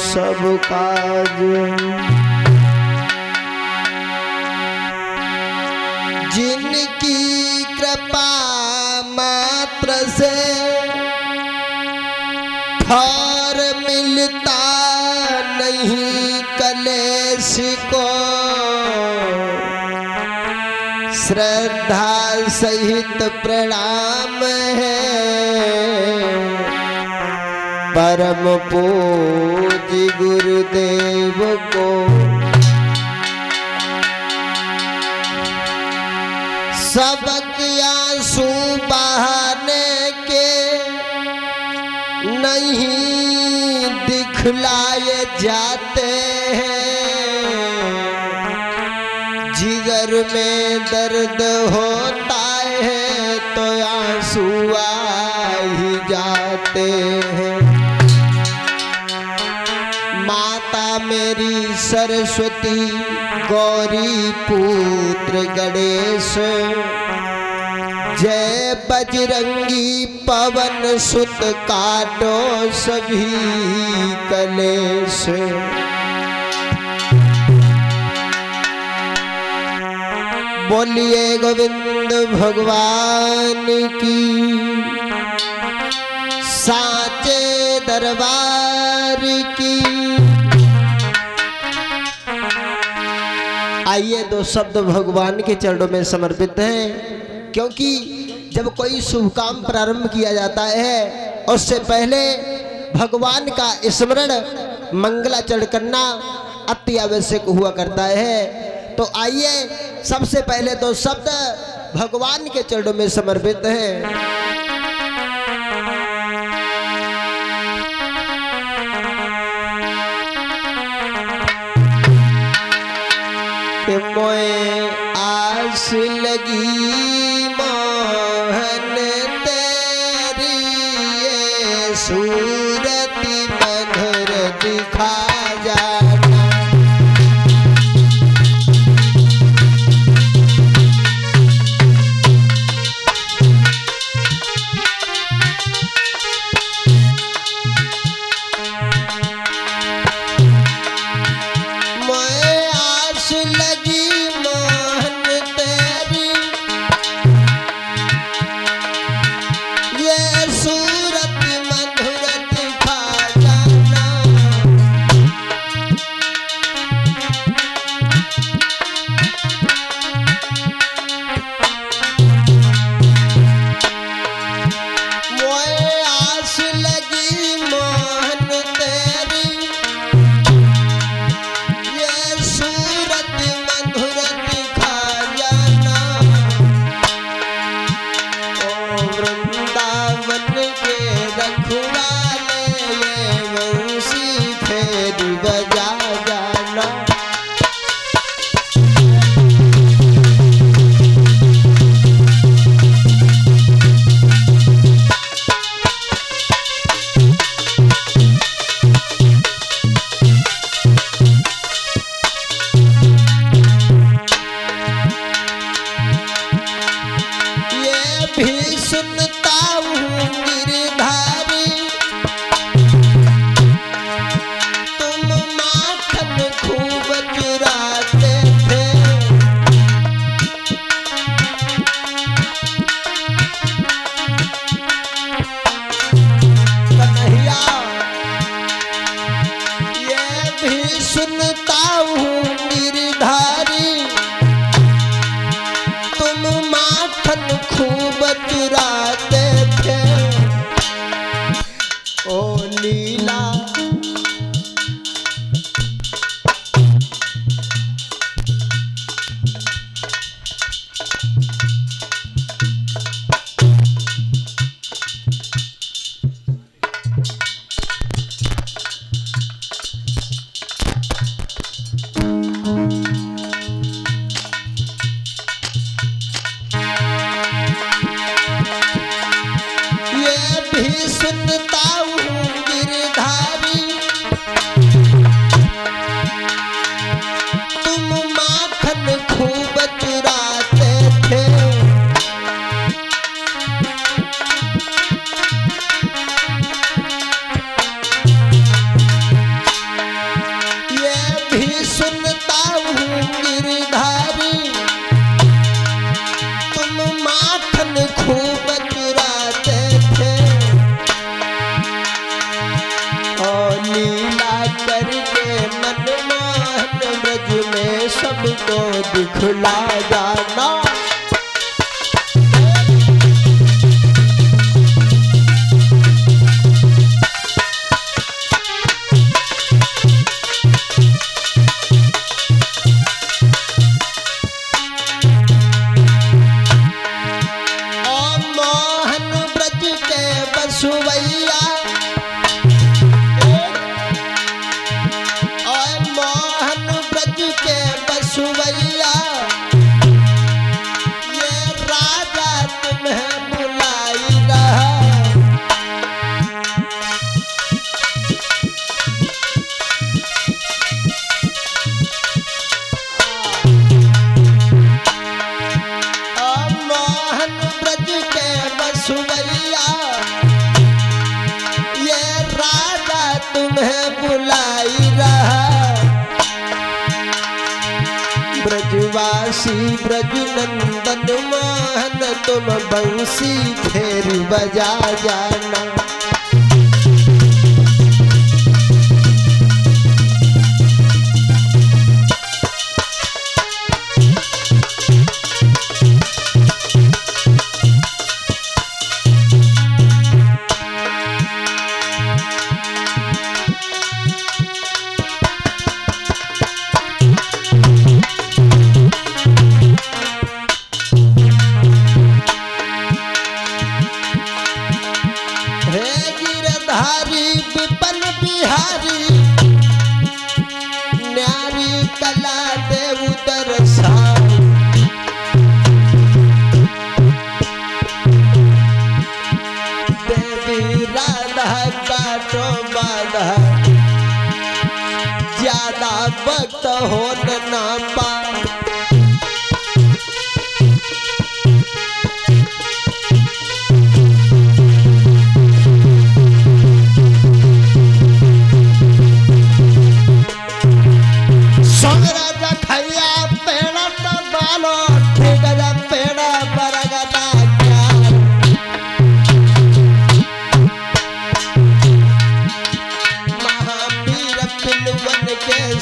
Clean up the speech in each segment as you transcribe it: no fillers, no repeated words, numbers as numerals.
सब काज। जिनकी कृपा मात्र से फल मिलता नहीं कलेश को, श्रद्धा सहित प्रणाम है परम पूज्य गुरुदेव को। सबक आंसू बहाने के नहीं दिखलाए जाते हैं, जिगर में दर्द होता है तो आंसू आ ही जाते हैं। माता मेरी सरस्वती गौरी पुत्र गणेश, जय बजरंगी पवन सुत काटो सभी कलेश। बोलिए गोविंद भगवान की, साचे दरबार की। आइए दो शब्द भगवान के चरणों में समर्पित हैं, क्योंकि जब कोई शुभ काम प्रारंभ किया जाता है उससे पहले भगवान का स्मरण मंगलाचरण करना अति आवश्यक हुआ करता है। तो आइए सबसे पहले दो शब्द भगवान के चरणों में समर्पित हैं। मोए आस लगी मोहन तेरी, ये सूरती मधुर दिखा जाना। लीला करके मनमोहन ब्रज में सबको दिखला जाना। ब्रजवासी ब्रज नंदन मोहन तुम बंसी फेर बजा जाना। विपन बिहारी न्यारी कला देव दरसा देवी राधा बाटो बाधा ज्यादा वक्त हो न पा।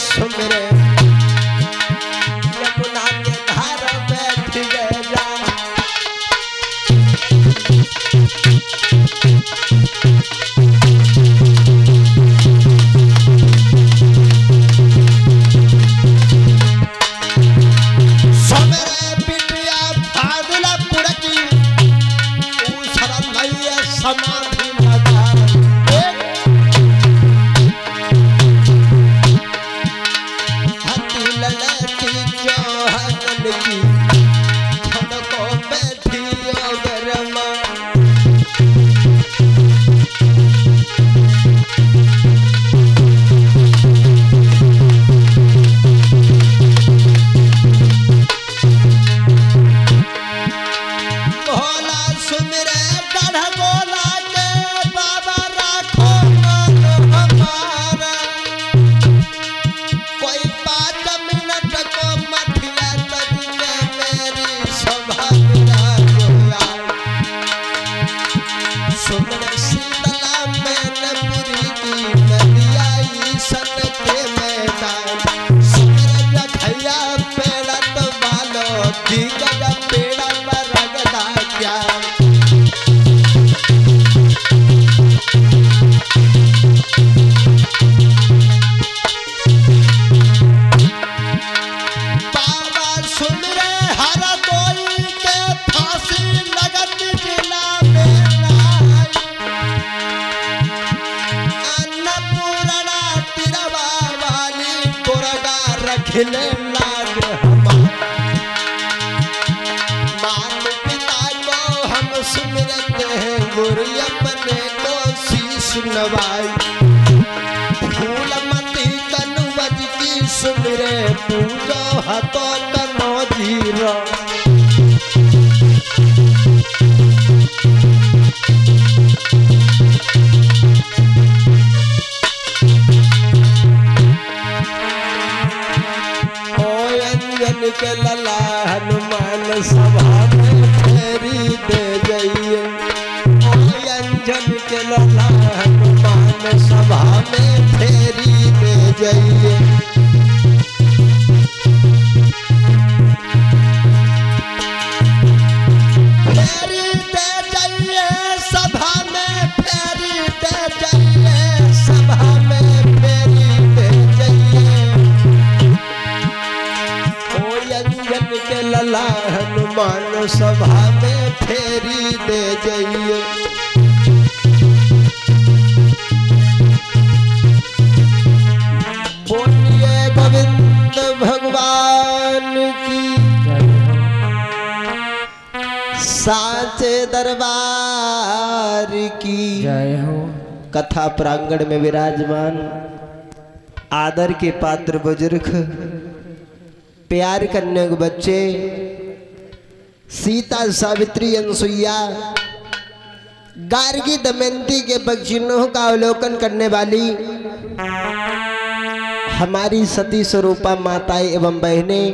सुमरे यमुना के धार बैठ गए जा। सुमरे बिटिया फादला पुरकी उसरा मैया समाधि लगा। खिले लाज मात पिता को हम सुमिरते हैं गुरु अपने को शीश नवाई। फूलमती कनुवज की सुमिरे पूजो हतो कनो जीरो। के लला हनुमान सभा में फेरी दे जाइए। अंजन के लला हनुमान सभा में जाइए। फेरी दे जाइए सभा में, फेरी दे जाइए सभा में, फेरी दे जाइए। कोई अंजन के लला हनुमान सभा में फेरी दे जाइए। बोलिए गोविंद भगवान की, साचे दरबार की जय हो। कथा प्रांगण में विराजमान आदर के पात्र बुजुर्ग, प्यार करने के बच्चे, सीता सावित्री अनसुईया गार्गी दमयंती के पक्षियों का अवलोकन करने वाली हमारी सती स्वरूपा माताएं एवं बहनें,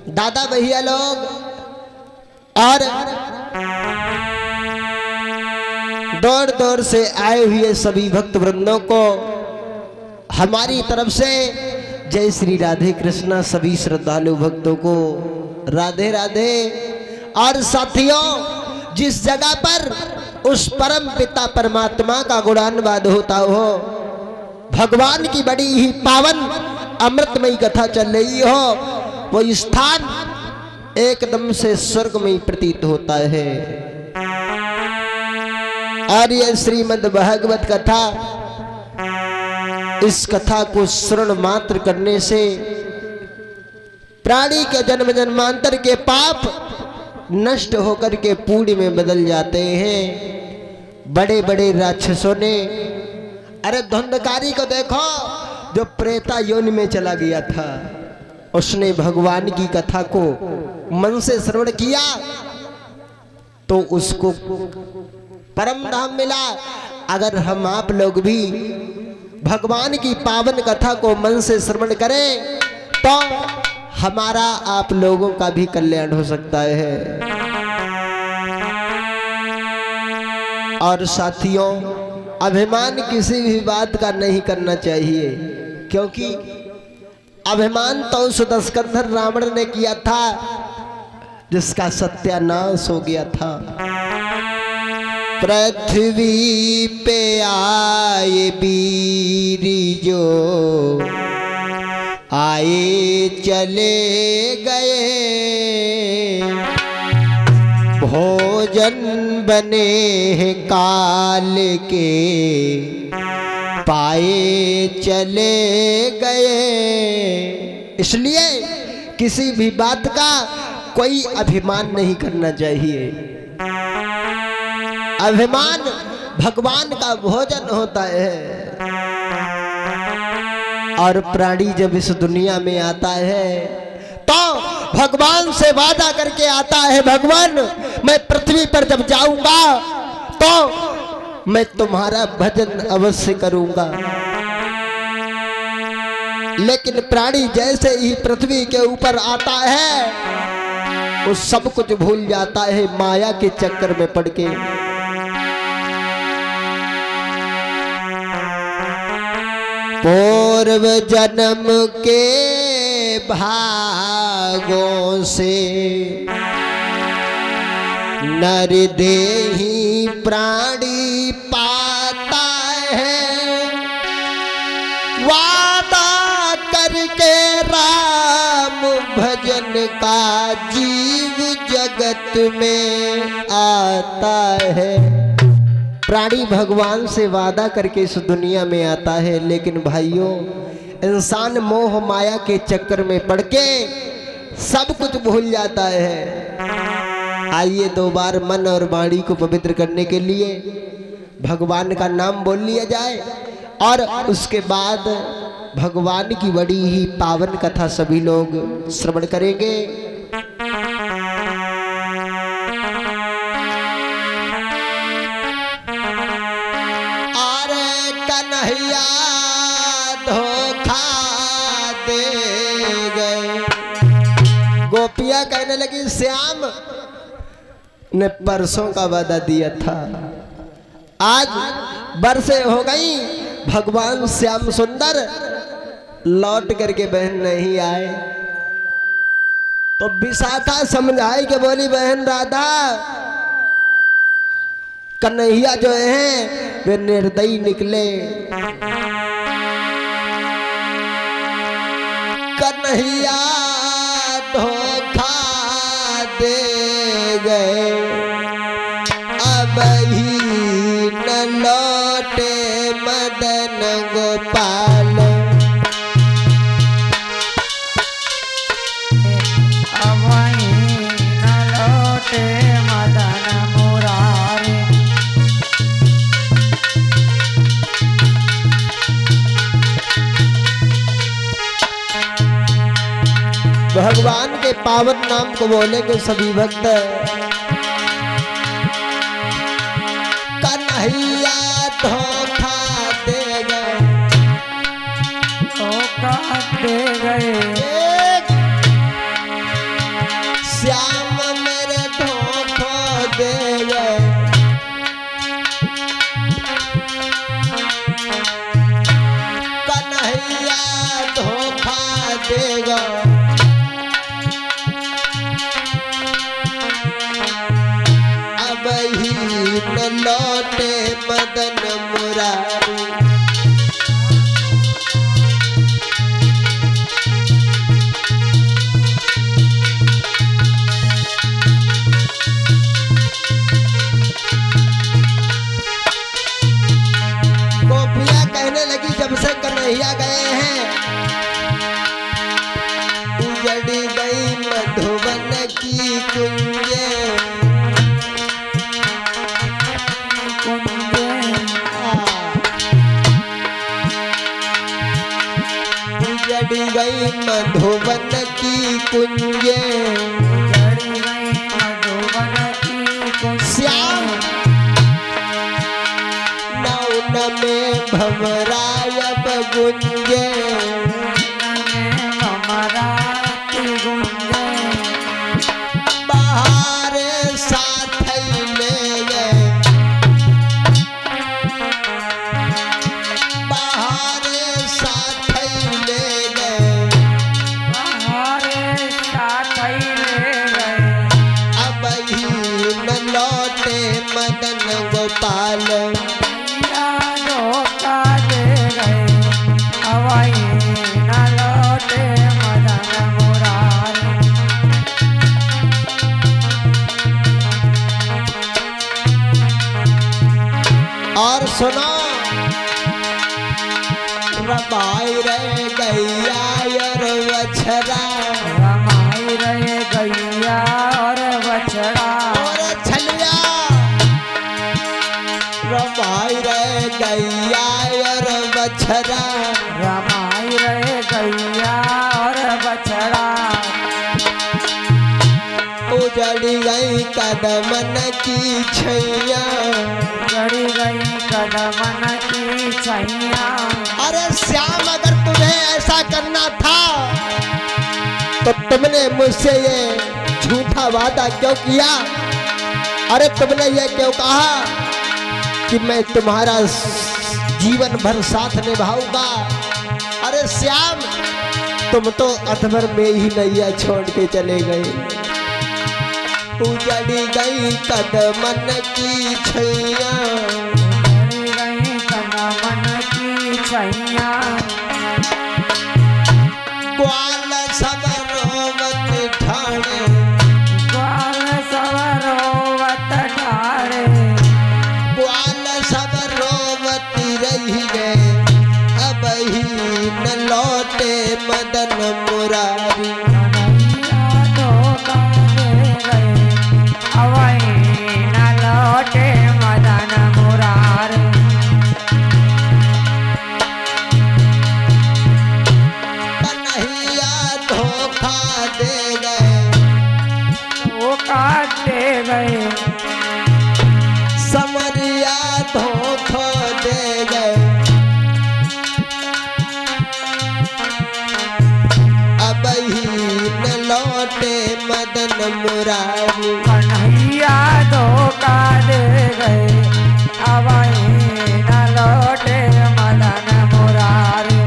दादा भैया लोग और दौड़ दौड़ से आए हुए सभी भक्त वृंदों को हमारी तरफ से जय श्री राधे कृष्णा। सभी श्रद्धालु भक्तों को राधे राधे। और साथियों, जिस जगह पर उस परम पिता परमात्मा का गुणानुवाद होता हो, भगवान की बड़ी ही पावन अमृतमयी कथा चल रही हो, वो स्थान एकदम से स्वर्गमयी प्रतीत होता है। और ये श्रीमद् भागवत कथा, इस कथा को श्रवण मात्र करने से प्राणी के जन्म जन्मांतर के पाप नष्ट होकर के पुण्य में बदल जाते हैं। बड़े बड़े राक्षसों ने, अरे धुंधकारी को देखो जो प्रेता योनि में चला गया था, उसने भगवान की कथा को मन से श्रवण किया तो उसको परम धाम मिला। अगर हम आप लोग भी भगवान की पावन कथा को मन से श्रवण करें तो हमारा आप लोगों का भी कल्याण हो सकता है। और साथियों, अभिमान किसी भी बात का नहीं करना चाहिए, क्योंकि अभिमान तो उस दशकंधर रावण ने किया था जिसका सत्यानाश हो गया था। पृथ्वी पे आए वीर जो आए चले गए, भोजन बने हैं काल के पाए चले गए। इसलिए किसी भी बात का कोई अभिमान नहीं करना चाहिए। अभिमान भगवान का भोजन होता है। और प्राणी जब इस दुनिया में आता है तो भगवान से वादा करके आता है, भगवान मैं पृथ्वी पर जब जाऊंगा तो मैं तुम्हारा भजन अवश्य करूंगा। लेकिन प्राणी जैसे ही पृथ्वी के ऊपर आता है वो सब कुछ भूल जाता है माया के चक्कर में पड़ के। पूर्व जन्म के भागों से नर देही प्राणी पाता है, वादा करके राम भजन का जीव जगत में आता है। प्राणी भगवान से वादा करके इस दुनिया में आता है, लेकिन भाइयों इंसान मोह माया के चक्कर में पड़ के सब कुछ भूल जाता है। आइए 2 बार मन और वाणी को पवित्र करने के लिए भगवान का नाम बोल लिया जाए और उसके बाद भगवान की बड़ी ही पावन कथा सभी लोग श्रवण करेंगे। कन्हैया धोखा दे गए। गोपियां कहने लगी श्याम ने परसों का वादा दिया था, आज बरसें हो गई, भगवान श्याम सुंदर लौट करके बहन नहीं आए तो विशाखा समझाई के बोली बहन राधा कन्हैया जो हैं वे निर्दयी निकले। कन्हैया धोखा दे गए अब ही न लौटे मदन गोपाल। अब ही न लौटे मदन मुरारी। भगवान के पावन नाम को बोलेंगे सभी भक्त। कन्हैया धोखा दे गए, धोखा दे गए। श्याम मेरे धोखा दे गए। कन्हैया धोखा दे गए। न लौटे मदन मुरारी। गोपियां कहने लगी जब से कन्हैया गए हैं उजड़ी गई मधुबन की कुंजे। उजड़ी गई मधुबन की कुंजे। श्याम नौन में भंवराय गुंजे। बाहर साथ ले गए। बाहर साथ ले गए। अब ही न लौटे मदन गोपाल। धोखा दे गए अब ही न लौटे मदन मुरारी। और सुनो रमाई रह गैया और बछड़ा। रमाई रहे गैया और बछड़ा। और छलिया रमाई रह गैया और बछड़ा। रमाई रहे गैया और बछड़ा। उजड़ी गई कदमन की छैया। उजड़ी गई कदमन की छैया। अरे श्याम अगर तुम्हें ऐसा करना था तो तुमने मुझसे ये झूठा वादा क्यों किया? अरे तुमने ये क्यों कहा कि मैं तुम्हारा जीवन भर साथ निभाऊंगा? अरे श्याम तुम तो अधवर में ही नैया छोड़ के चले गए। उजड़ी गई कदमन की छैया। उजड़ी गई कदमन की छैया। ग्वाल सब रोवत ठाणे। ग्वाल सब रोवत ठाणे। ग्वाल सब रोवती रही गए अब ही न लौटे मदन मुरारी। कन्हैया धोखा दे गए अब ही न लौटे मदन मुरारी। कन्हैया धोखा दे गए। धोखा दे गए। समरिया धोखा दे गए। अब ही न लौटे मदन मुरारी। कन्हैया धोखा दे गए अब ही न लौटे मदन मुरारी।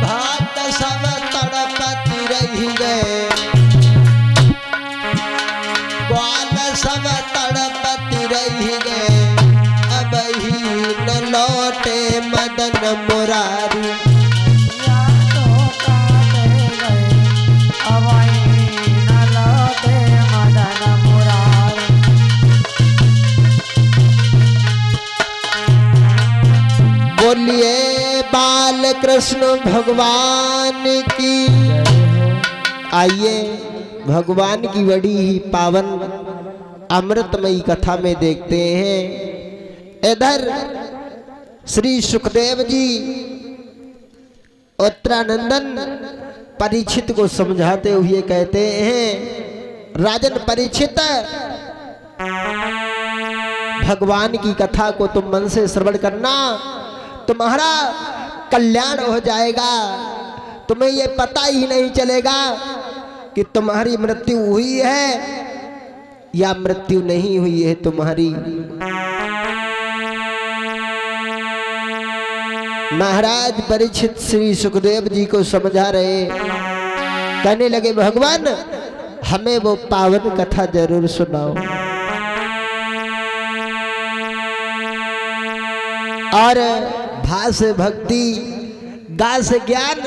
भक्त सब तड़पति रही गए, ग्वाल सब तड़पति रही गए, अब ही न लौटे मदन मुरारी। यादों का दे गए अवहीं न लौटे मदन मुरारी। बोलिए बाल कृष्ण भगवान की। आइए भगवान की बड़ी ही पावन अमृतमयी कथा में देखते हैं। इधर श्री सुखदेव जी उत्तरानंदन परीक्षित को समझाते हुए कहते हैं, राजन परीक्षित, भगवान की कथा को तुम मन से श्रवण करना, तुम्हारा कल्याण हो जाएगा। तुम्हें ये पता ही नहीं चलेगा कि तुम्हारी मृत्यु हुई है या मृत्यु नहीं हुई है तुम्हारी। महाराज परीक्षित श्री सुखदेव जी को समझा रहे, कहने लगे, भगवान हमें वो पावन कथा जरूर सुनाओ। और भा से भक्ति, गा से ज्ञान,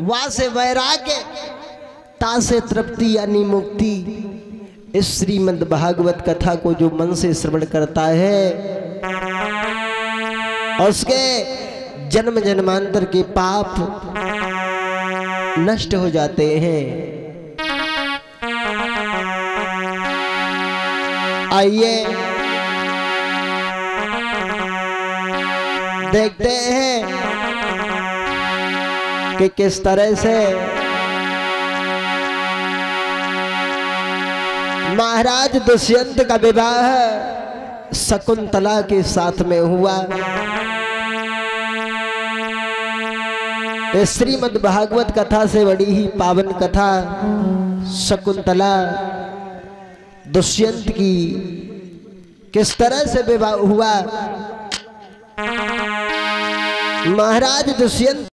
वा से वैराग्य, ता से तृप्ति यानी मुक्ति। इस श्रीमद् भागवत कथा को जो मन से श्रवण करता है, उसके जन्म जन्मांतर के पाप नष्ट हो जाते हैं। आइए देखते हैं कि किस तरह से महाराज दुष्यंत का विवाह शकुंतला के साथ में हुआ। इस श्रीमद् भागवत कथा से बड़ी ही पावन कथा शकुंतला दुष्यंत की किस तरह से विवाह हुआ। महाराज दुष्यंत